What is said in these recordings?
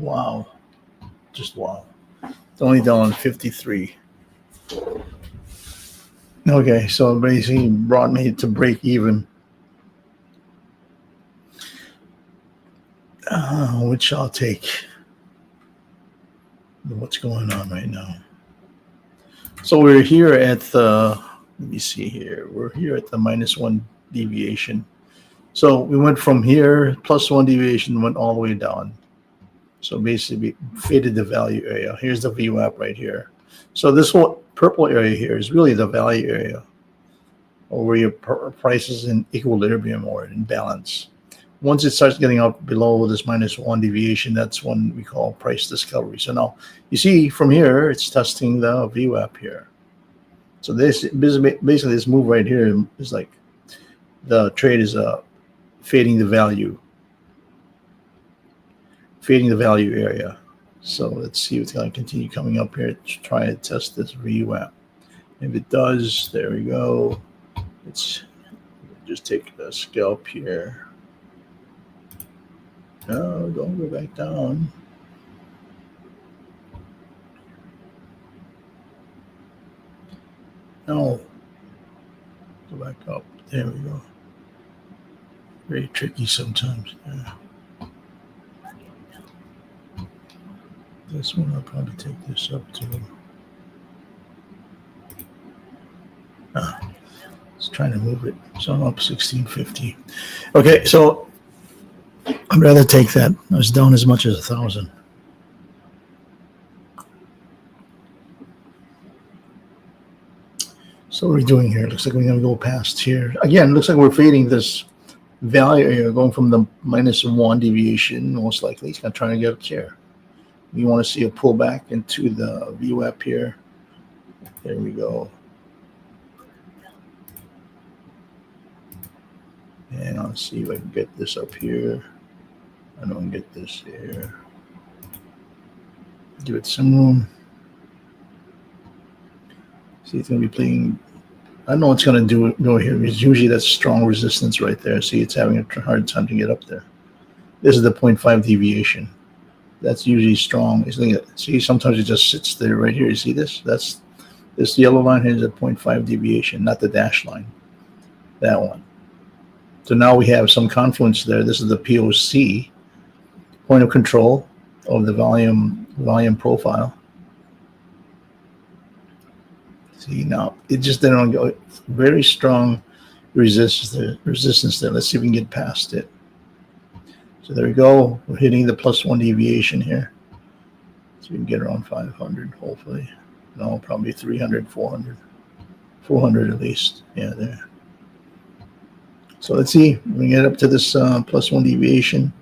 Wow. Just wow. It's only down 53. Okay, so basically brought me to break even, which I'll take. What's going on right now? So we're here at the, let me see here. We're here at the -1 deviation. So we went from here, +1 deviation, went all the way down. So basically we faded the value area. Here's the VWAP right here. So this whole purple area here is really the value area, or where your price is in equilibrium or in balance. Once it starts getting up below this -1 deviation, that's when we call price discovery. So now you see from here, it's testing the VWAP here. So this basically this move right here is like the trade is fading the value area. So let's see if it's going to continue coming up here to try to test this VWAP. If it does, there we go. Let's just take the scalp here. No, don't go back down. No. Go back up. There we go. Very tricky sometimes. Yeah. This one, I'll probably take this up to. It's trying to move it. So I'm up 1650. Okay, so I'd rather take that. I was down as much as 1,000. So what are we doing here? Looks like we're going to go past here. Again, looks like we're fading this value area, going from the -1 deviation, most likely. It's going to try to get up here. We want to see a pullback into the VWAP here. There we go. And I'll see if I can get this up here. I don't get this here. Give it some room. See, it's going to be playing. I don't know what's going to go here, because usually that's strong resistance right there. See, it's having a hard time to get up there. This is the 0.5 deviation. That's usually strong. See, sometimes it just sits there right here. You see this? That's this yellow line here is a 0.5 deviation, not the dash line. That one. So now we have some confluence there. This is the POC, point of control of the volume profile. See, now it just didn't go. Very strong resistance there. Let's see if we can get past it. So there we go. We're hitting the +1 deviation here. So we can get around 500, hopefully. No, probably 300, 400. 400 at least. Yeah, there. So let's see. We get up to this +1 deviation.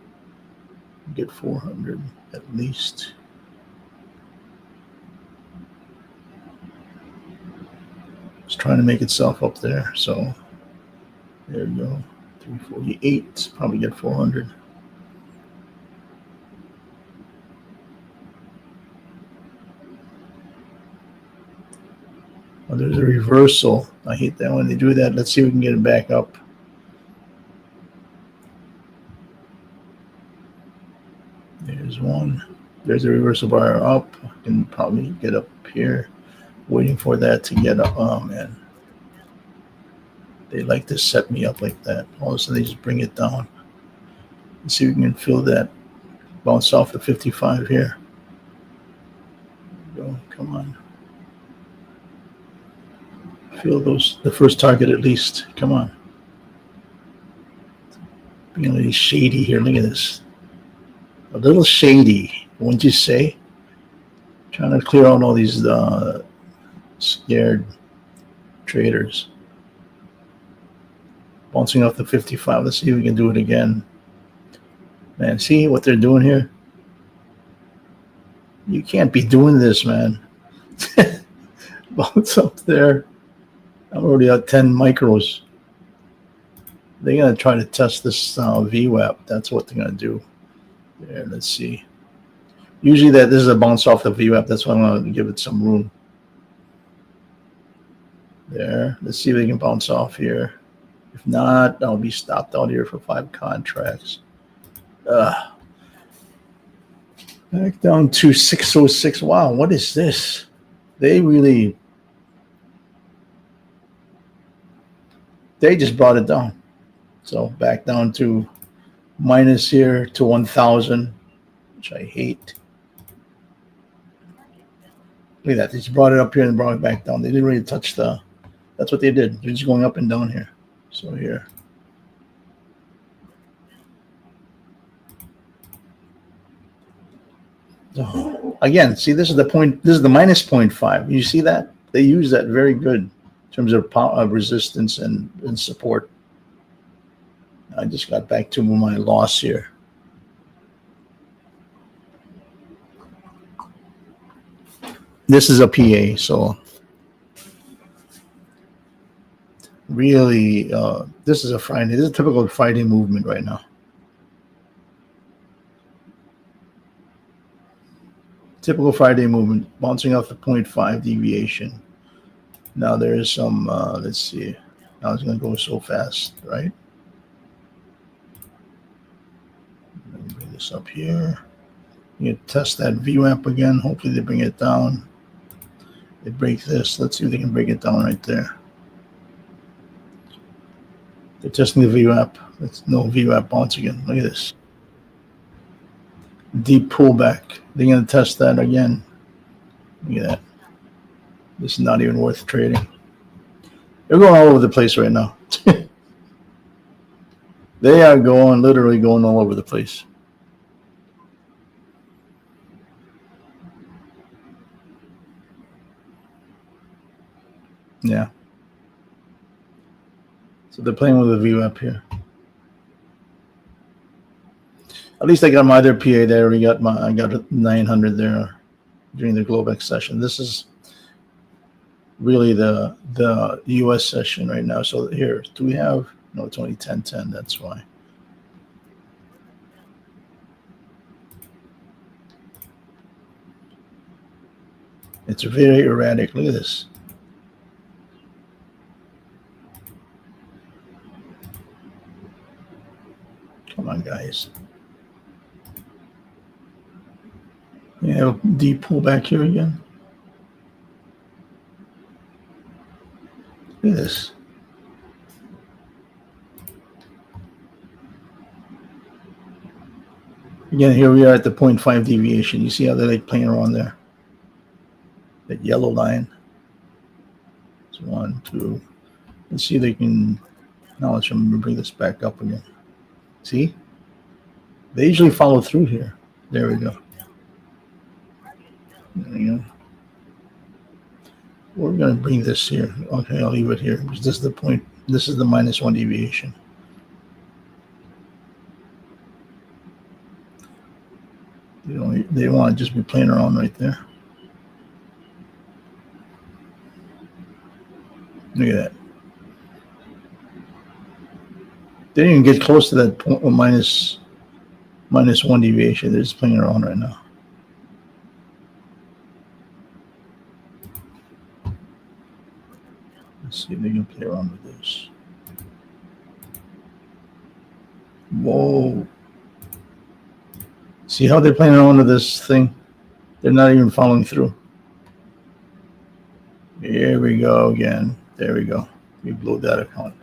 Get 400 at least. It's trying to make itself up there. So there we go. 348. Probably get 400. Oh, there's a reversal. I hate that when they do that. Let's see if we can get it back up. There's one. There's a reversal bar up. I can probably get up here. Waiting for that to get up. Oh, man. They like to set me up like that. All of a sudden, they just bring it down. Let's see if we can feel that. Bounce off the 55 here. Go. Come on. Feel those, the first target at least. Come on. Being a little shady here. Look at this. A little shady, wouldn't you say? Trying to clear out all these scared traders. Bouncing off the 55. Let's see if we can do it again. Man, see what they're doing here? You can't be doing this, man. Bounce up there. I'm already at 10 micros. They're going to try to test this VWAP. That's what they're going to do. There, let's see. Usually this is a bounce off the VWAP. That's why I'm going to give it some room. There. Let's see if they can bounce off here. If not, I'll be stopped out here for 5 contracts. Back down to 606. Wow, what is this? They just brought it down. So back down to minus here to 1,000, which I hate. Look at that. They just brought it up here and brought it back down. They didn't really touch the, that's what they did. They're just going up and down here. So here. Oh, again, see, this is the point. This is the minus 0.5. You see that? They use that very good in terms of resistance and support. I just got back to my loss here. This is a PA, so really, this is a Friday. This is a typical Friday movement right now. Typical Friday movement, bouncing off the 0.5 deviation. Now there is some, let's see. Now it's going to go so fast, right? Let me bring this up here. You test that VWAP again. Hopefully they bring it down. They break this. Let's see if they can break it down right there. They're testing the VWAP. It's no VWAP bounce again. Look at this. Deep pullback. They're going to test that again. Look at that. This is not even worth trading. They're going all over the place right now. They are literally going all over the place. Yeah. So they're playing with a VWAP here. At least I got my other PA there. I got 900 there during the Globex session. This is really the US session right now. So here, do we have, no, it's only 1010, that's why. It's very erratic. Look at this. Come on, guys. You have a deep pullback here again. Look at this. Again, here we are at the 0.5 deviation. You see how they're like playing around there? That yellow line. It's 1, 2. Let's see if they can. Now let's remember bring this back up again. See? They usually follow through here. There we go. There we go. We're going to bring this here. Okay, I'll leave it here. This is the point. This is the -1 deviation. They want to just be playing around right there. Look at that. They didn't even get close to that point, -1 deviation. They're just playing around right now. Let's see if they can play around with this. Whoa. See how they're playing around with this thing? They're not even following through. Here we go again. There we go. We blew that account.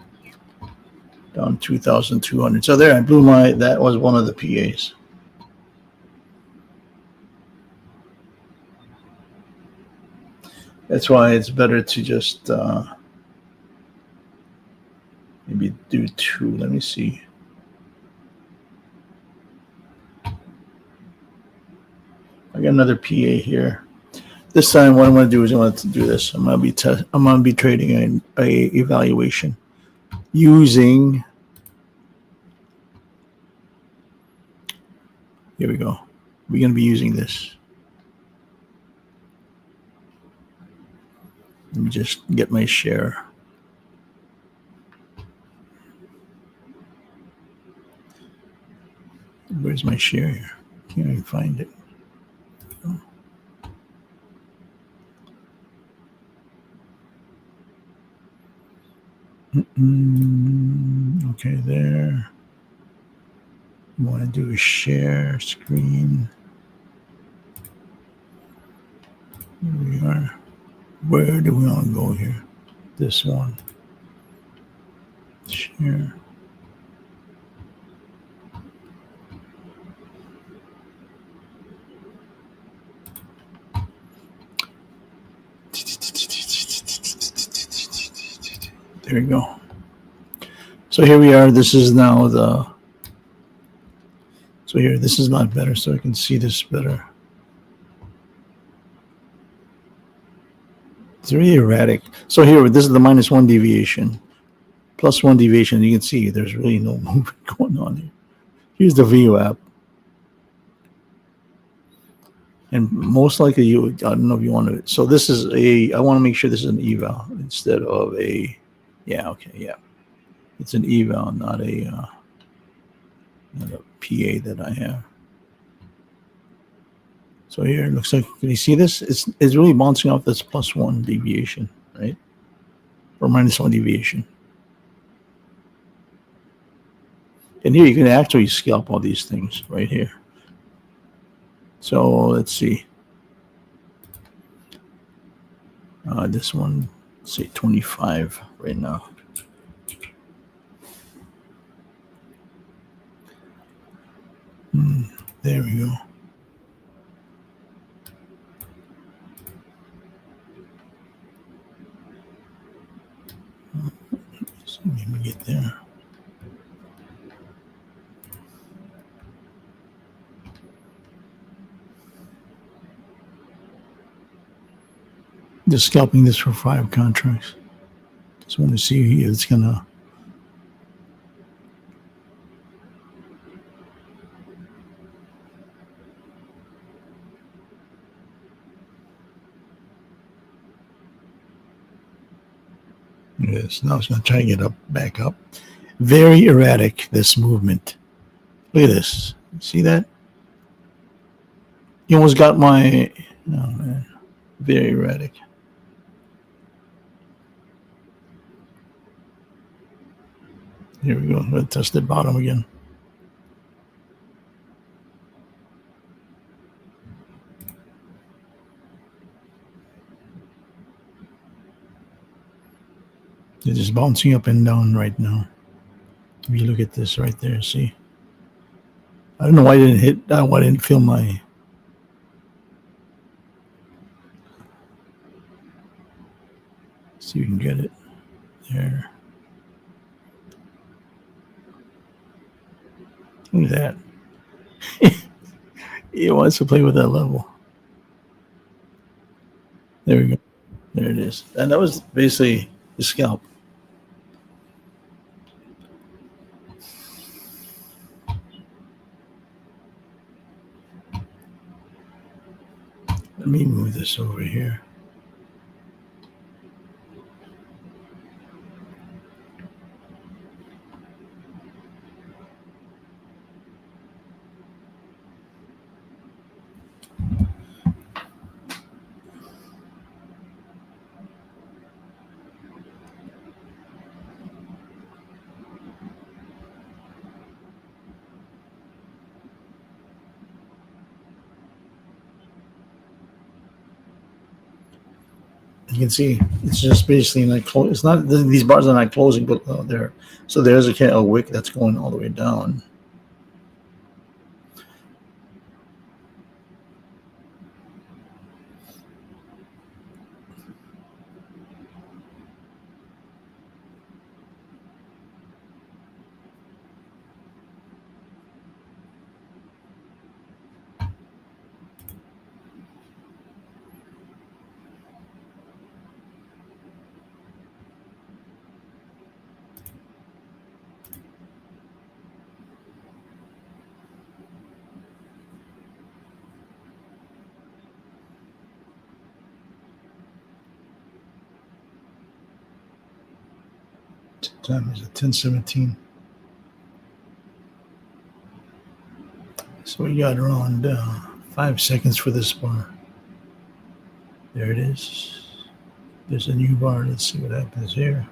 Down 2,200. So there, I blew that was one of the PAs. That's why it's better to just maybe do 2. Let me see. I got another PA here. This time, what I'm going to do is I want to do this. I'm going to be trading a evaluation using. Here we go. We're going to be using this. Let me just get my share. Where's my share here? Can't even find it. Oh. Okay, there. You want to do a share screen. Here we are. Where do we want to go here? This one. Share. There we go. So here we are. This is now the. So here, this is not better, so I can see this better. It's really erratic. So here, this is the -1 deviation, +1 deviation. You can see there's really no movement going on here. Here's the VWAP. And most likely you, I don't know if you want to, so this is I want to make sure this is an eval instead of a, yeah, okay, yeah. It's an eval, not a PA that I have. So here it looks like, can you see this? It's really bouncing off this +1 deviation, right? Or -1 deviation. And here you can actually scalp all these things right here. So let's see. This one, say 25 right now. There we go. So let me get there. Just scalping this for 5 contracts. Just want to see if it's gonna. Yes, now it's gonna try to get back up. Very erratic, this movement. Look at this. See that? You almost got my. Oh man, very erratic. Here we go. I'm gonna test the bottom again. It's just bouncing up and down right now. If you look at this right there, see? I don't know why I didn't hit. Why I didn't feel my. See if we can get it there. Look at that. He wants to play with that level. There we go. There it is. And that was basically the scalp. Let me move this over here. You can see it's just basically not close. It's not, these bars are not closing, but there. So there's a wick that's going all the way down. Time is at 10:17. So we got around 5 seconds for this bar. There it is. There's a new bar. Let's see what happens here.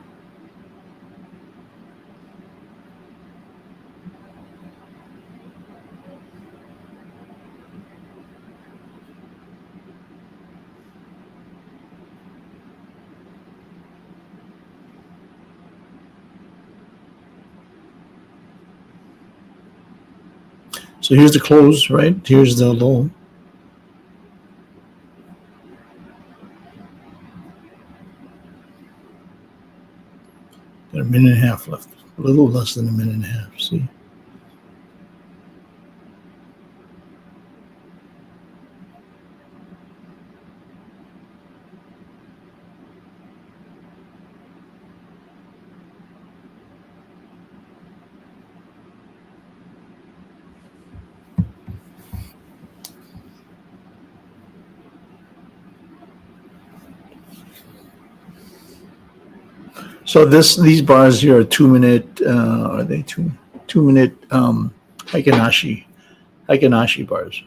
So here's the close, right? Here's the low. Got a minute and a half left. A little less than a minute and a half. See? So these bars here are 2 minute. Are they 2 minute Hikanashi bars?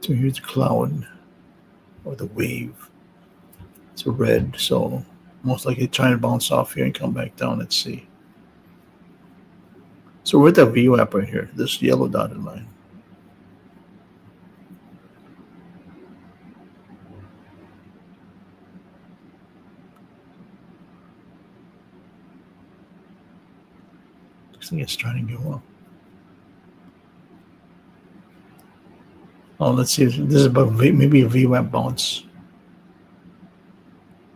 So here's the cloud or the wave. It's a red, so most likely trying to bounce off here and come back down. Let's see. So we're at the VWAP right here. This yellow dotted line. Looks like it's trying to go up. Oh, let's see. This is about maybe a VWAP bounce.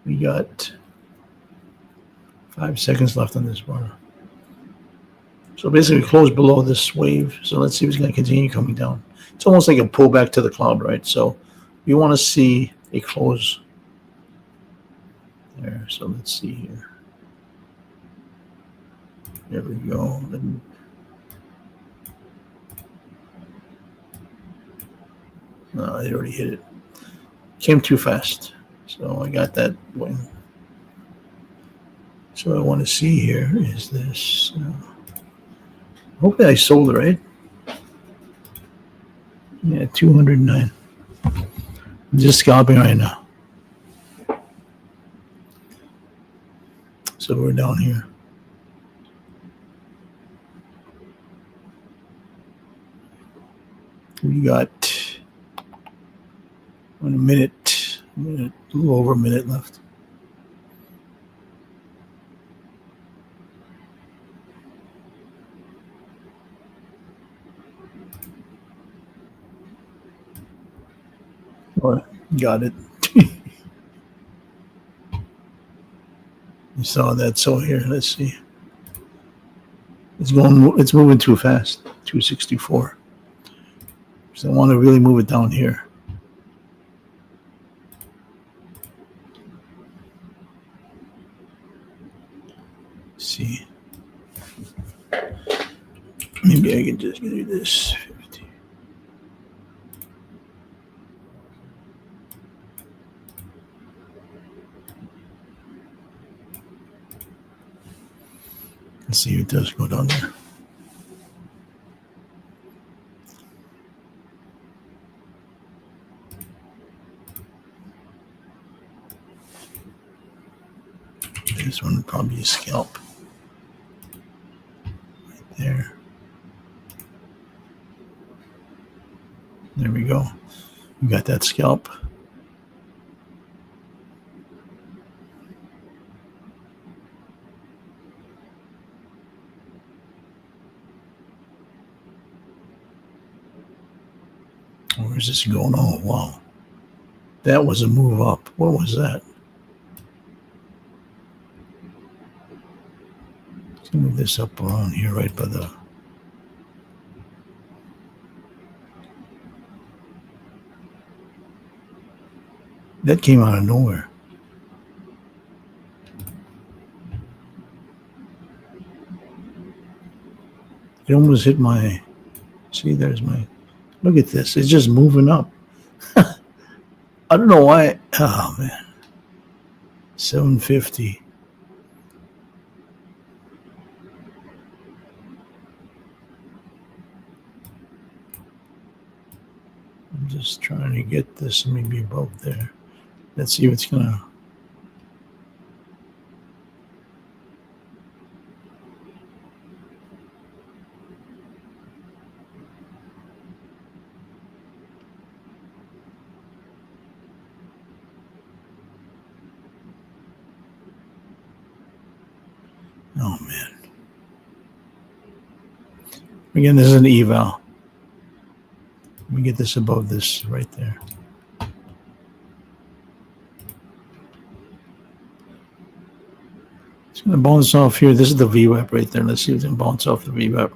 We got 5 seconds left on this bar. So basically, close below this wave. So let's see if it's going to continue coming down. It's almost like a pullback to the cloud, right? So we want to see a close there. So let's see here. There we go. No, it already hit it. Came too fast. So I got that wing. So what I want to see here is this. Hopefully I sold it, right? Yeah, 209. I'm just scalping right now. So we're down here. We got a minute, a little over a minute left. Oh, got it. You saw that. So here, let's see. It's moving too fast. 264. So I want to really move it down here. Let's see. Maybe I can just do this. 50. Let's see if it does go down there. This one would probably be a scalp. Right there. There we go. We got that scalp. Where's this going? Oh, wow. That was a move up. What was that? Let's move this up around here right by the... That came out of nowhere. It almost hit my... See, there's my... Look at this. It's just moving up. I don't know why. Oh, man. 750. I'm just trying to get this maybe above there. Let's see if it's going to... Oh man. Again, this is an eval. Let me get this above this right there. It's going to bounce off here. This is the VWAP right there. Let's see if it can bounce off the VWAP.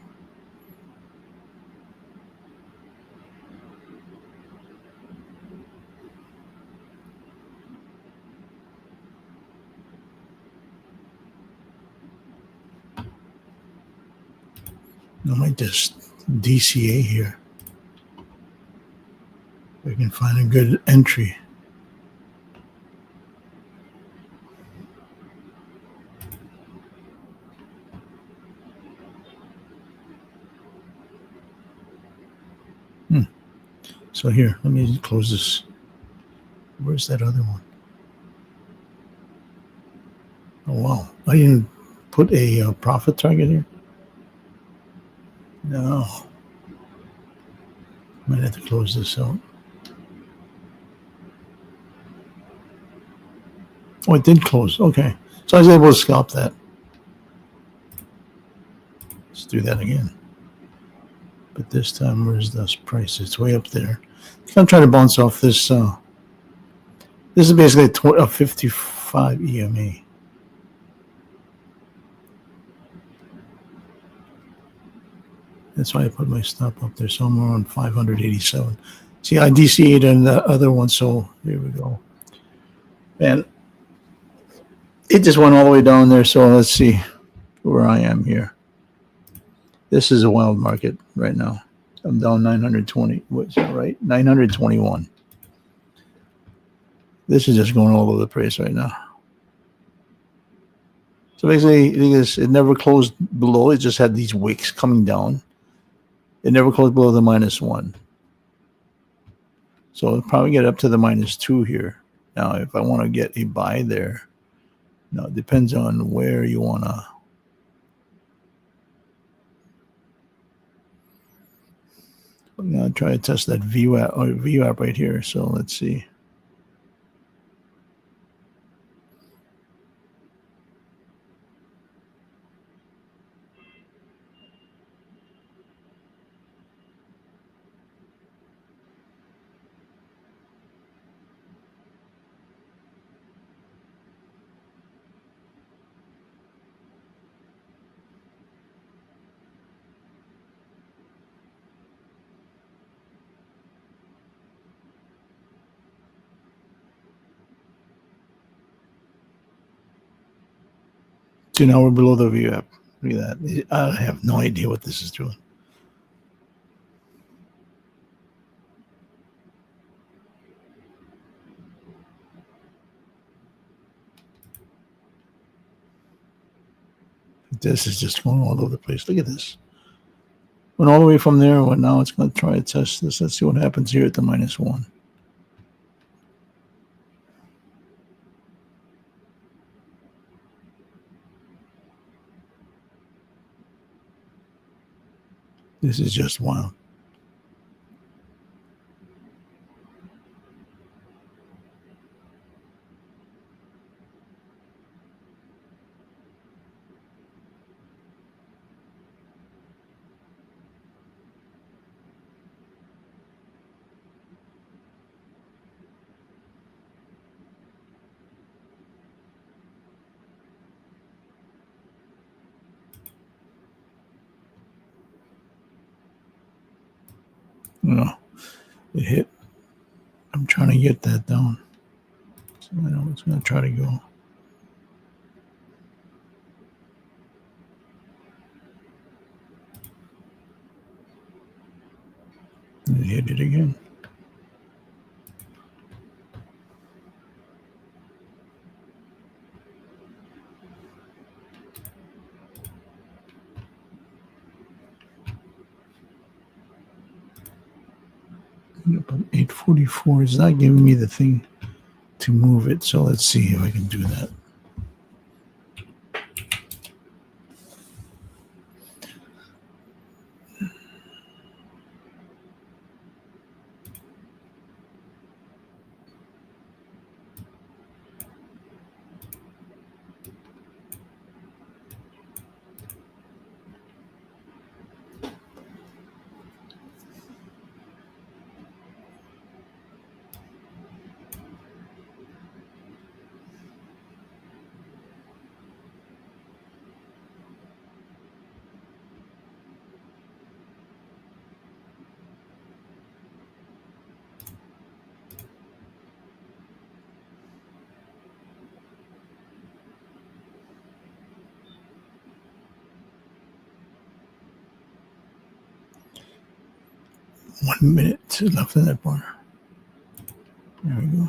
I might just DCA here. We can find a good entry. So here, let me close this. Where's that other one? Oh, wow. I didn't put a profit target here. No. Might have to close this out. Oh, it did close. Okay. So I was able to scalp that. Let's do that again. But this time, where's this price? It's way up there. I'm trying to bounce off this. This is basically a 55 EMA. That's why I put my stop up there somewhere on 587. See, I DCA'd on the other one, so here we go. And it just went all the way down there, so let's see where I am here. This is a wild market right now. I'm down 920. What's that, right? 921. This is just going all over the place right now. So basically, it never closed below. It just had these wicks coming down. It never closed below the -1. So it'll probably get up to the -2 here. Now, if I want to get a buy there, now it depends on where you want to. I'm going to try to test that VWAP right here. So let's see. So now we're below the VWAP. Look at that. I have no idea what this is doing. This is just going all over the place. Look at this. Went all the way from there. Well, now it's going to try to test this. Let's see what happens here at the -1. This is just wild. No, it hit. I'm trying to get that down. So I know it's going to try to go. And it hit it again. But 844 is not giving me the thing to move it. So let's see if I can do that. 1 minute left in that bar. There we go.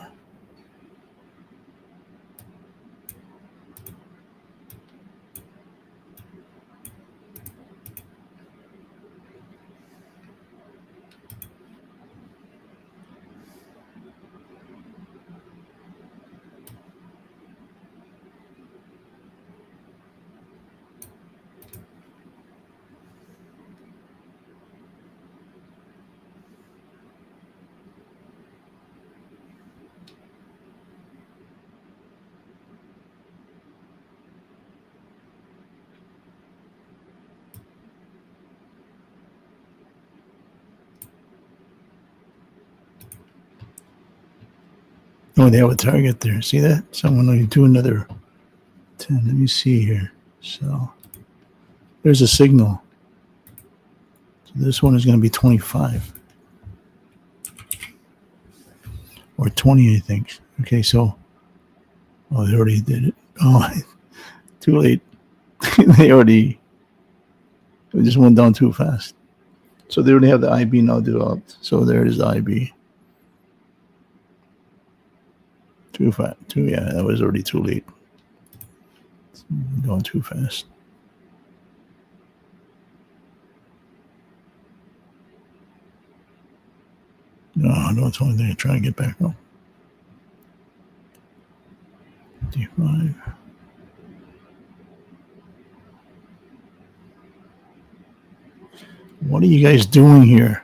Oh, they have a target there. See that? So I'm going to do another 10. Let me see here. So there's a signal. So this one is going to be 25 or 20, I think. Okay, so they already did it. Oh, too late. It just went down too fast. So they already have the IB now developed. So there is the IB. Too fast. Yeah, that was already too late. It's going too fast. No, it's only thing. Try to get back up. 55. What are you guys doing here?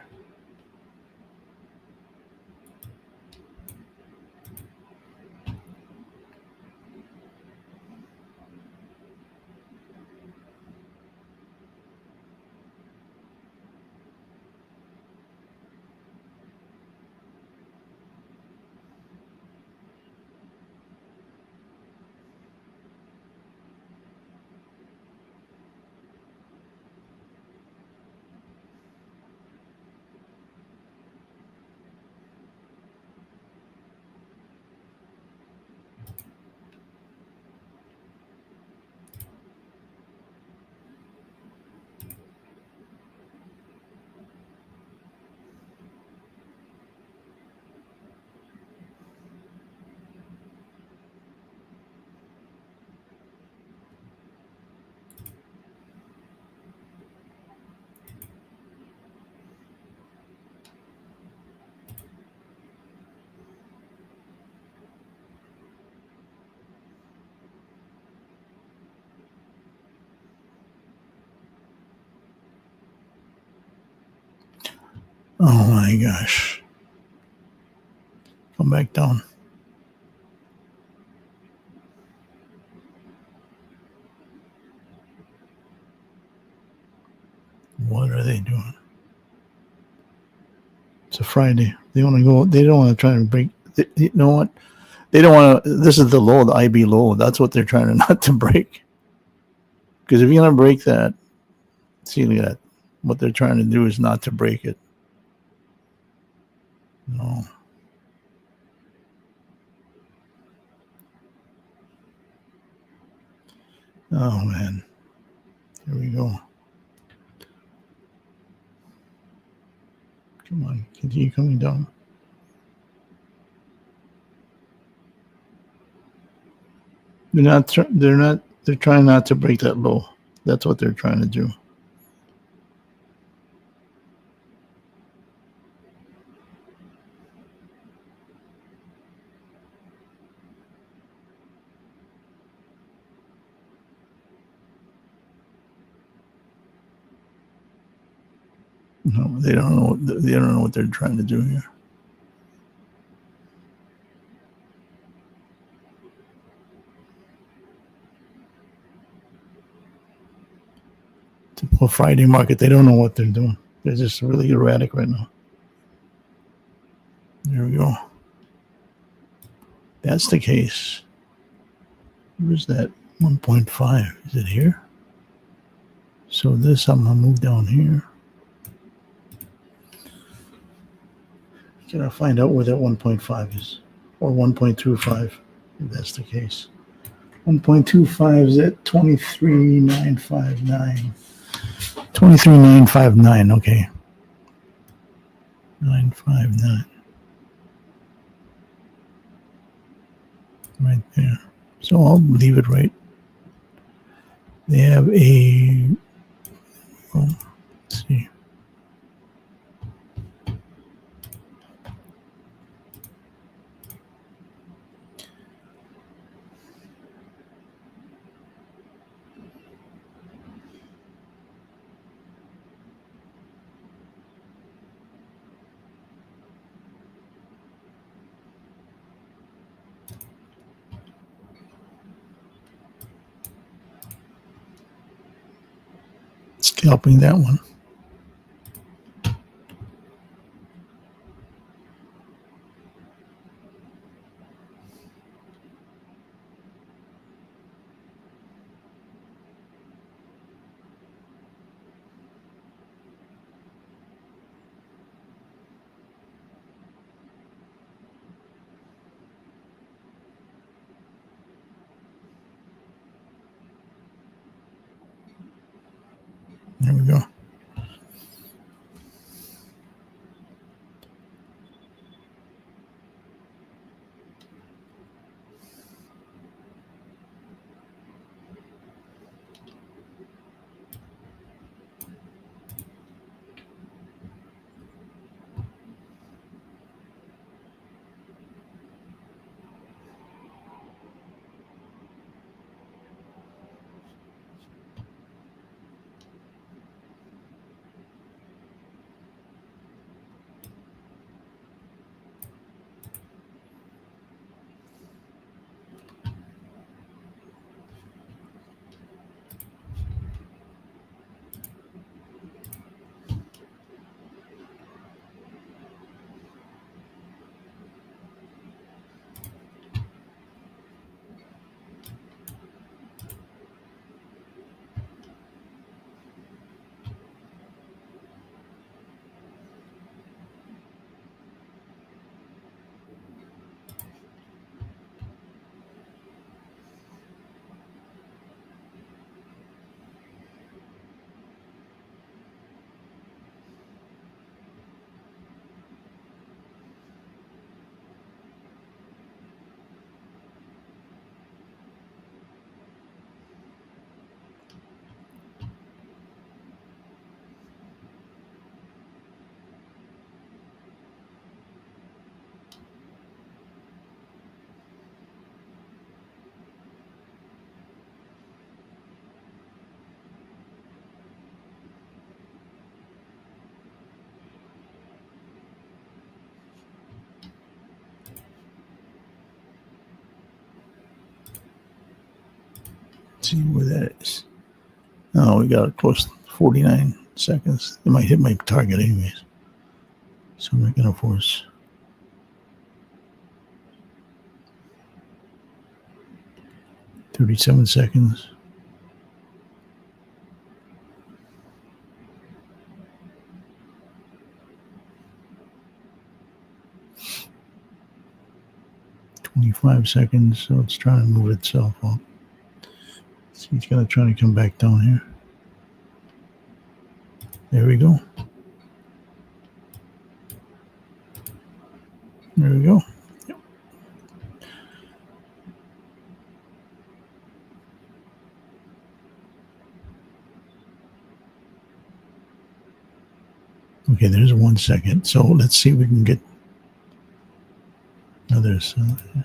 Oh my gosh. Come back down. What are they doing? It's a Friday. They want to go. They don't want to try and break. You know what? They don't want to. This is the low, the IB low. That's what they're trying to not to break. Because if you're going to break that, see that. What they're trying to do is not to break it. No. Oh, man. Here we go. Come on. Continue coming down. They're trying not to break that low. That's what they're trying to do. No, they don't know. They don't know what they're trying to do here. Typical Friday market. They don't know what they're doing. They're just really erratic right now. There we go. That's the case. Where's that 1.5? Is it here? So this, I'm going to move down here. Gotta find out where that 1.5 is. Or 1.25, if that's the case. 1.25 is at 23,959. 23,959, okay. 959. Right there. So I'll leave it right. They have a, well, let's see. Scalping that one. There we go. Let's see where that is. Oh, we got it close to 49 seconds. It might hit my target anyways. So I'm not going to force. 37 seconds. $25, so it's trying to move itself up. So he's going to try to come back down here. There we go. There we go. Yep. Okay, there's 1 second. So let's see if we can get another. Yeah.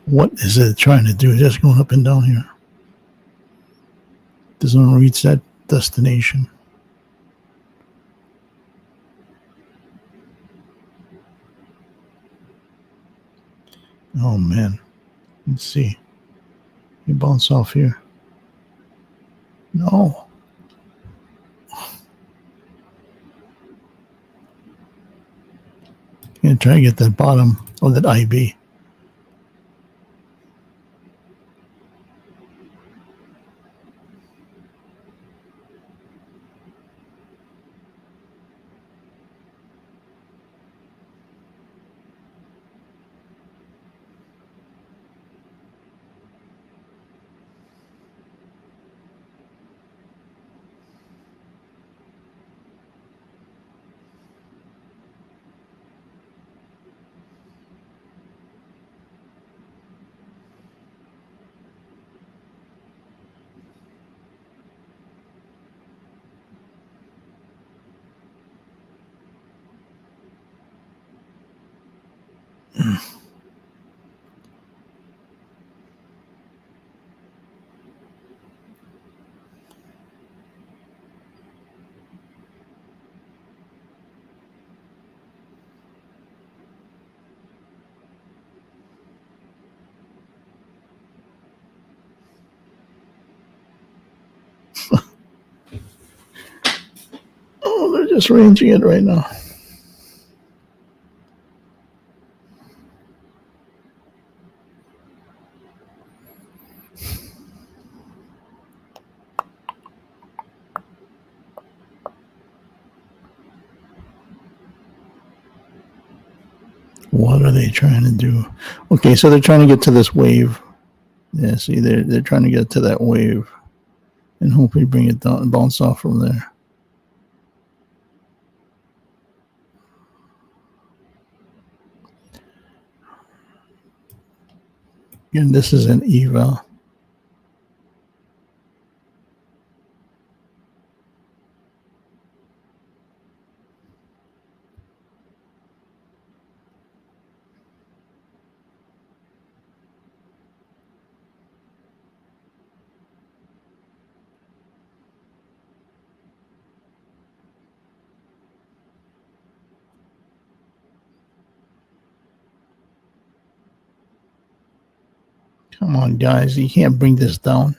What is it trying to do? Just going up and down here. Doesn't reach that destination. Oh man. Let's see. You bounce off here. No. I'm gonna try to get that bottom of that IB. Oh, they're just ranging it right now. What are they trying to do? Okay, so they're trying to get to this wave. Yeah, see, they're trying to get to that wave and hopefully bring it down and bounce off from there. Again, this is an eval. Come on, guys. You can't bring this down.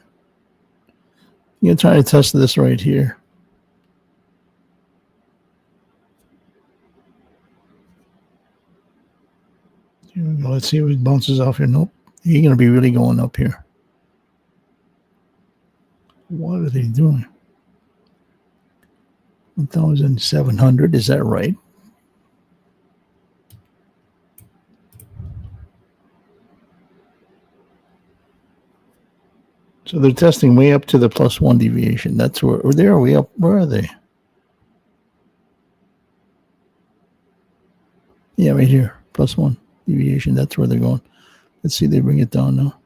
You're trying to test this right here. Here we go. Let's see if it bounces off here. Nope. You're going to be really going up here. What are they doing? 1,700. Is that right? So they're testing way up to the +1 deviation. That's where, or they're way up. Where are they? Yeah, right here. +1 deviation. That's where they're going. Let's see. They bring it down now.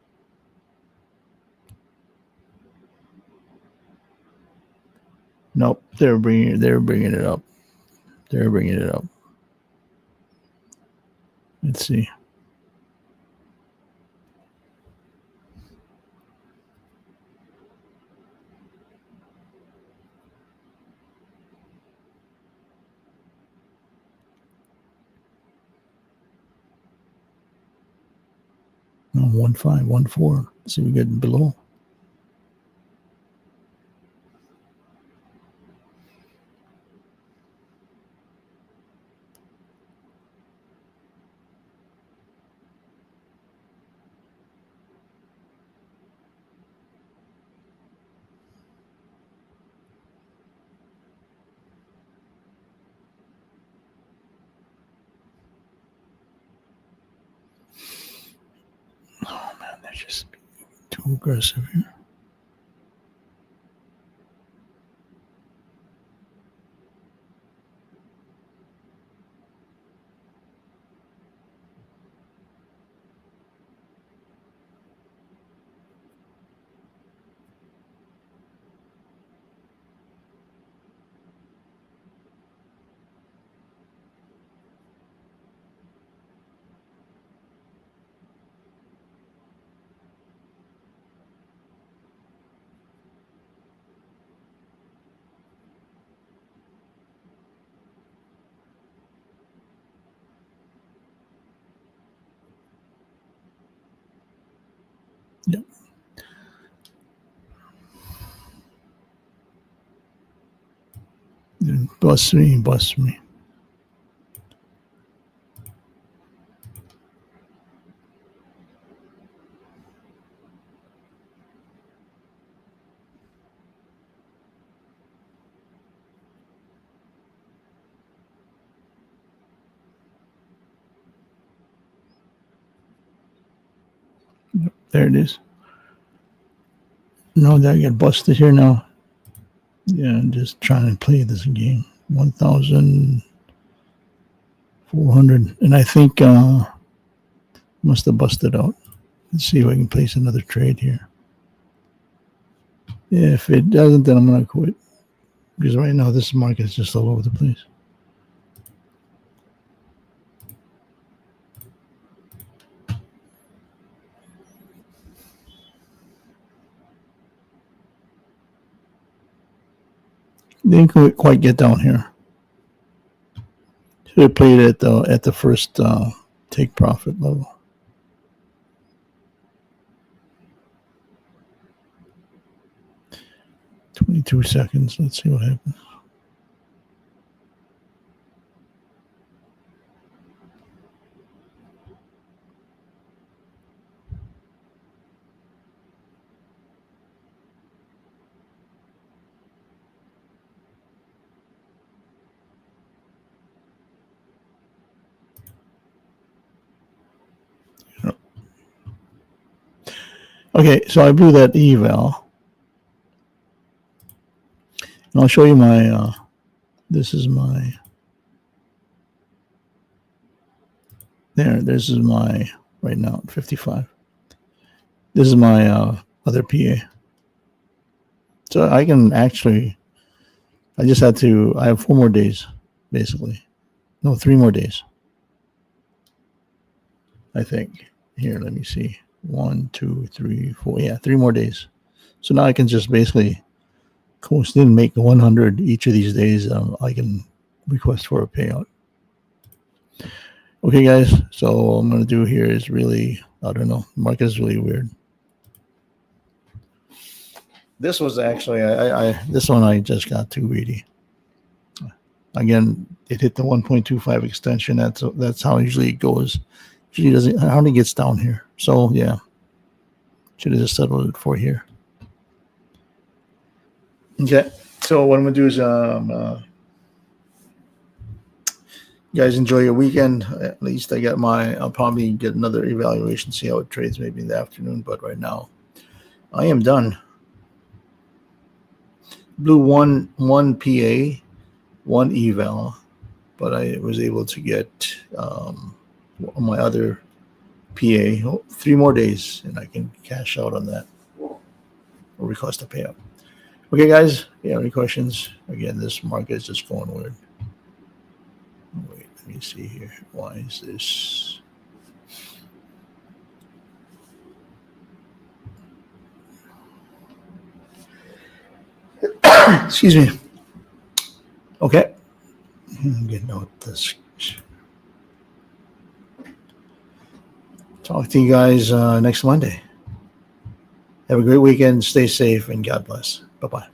Nope. They're bringing it up. They're bringing it up. Let's see. No, 1,514. See, we get below. Oh man, they're just too aggressive here. Yep. Bust me. Yep, there it is. No, that got busted here now. Yeah, I'm just trying to play this game. 1,400. And I think must have busted out. Let's see if I can place another trade here. If it doesn't, then I'm going to quit. Because right now this market is just all over the place. Didn't quite get down here. Should have played at the first take profit level. "22 seconds. Let's see what happens." Okay, so I blew that eval. And I'll show you my, this is my, this is my, right now, 55. This is my other PA. So I can actually, I just had to, I have 4 more days, basically. No, 3 more days. I think. Here, let me see. 1, 2, 3, 4. Yeah, 3 more days. So now I can just basically coast in, make 100 each of these days. I can request for a payout. Okay, guys. So what I'm going to do here is really, I don't know. The market is really weird. This was actually, this one I just got too greedy. Again, it hit the 1.25 extension. That's how usually it goes. Usually doesn't, how it gets down here. So yeah, should have just settled it for here. Okay, so what I'm gonna do is you guys enjoy your weekend. At least I'll probably get another evaluation, see how it trades maybe in the afternoon. But right now, I am done. Blew one PA, 1 eval, but I was able to get my other PA 3 more days, and I can cash out on that or request a payout. Okay, guys, if you have any questions, again, this market is just going weird. Wait, let me see here. Why is this? Excuse me. Okay. I'm getting out this. Talk to you guys next Monday. Have a great weekend. Stay safe and God bless. Bye-bye.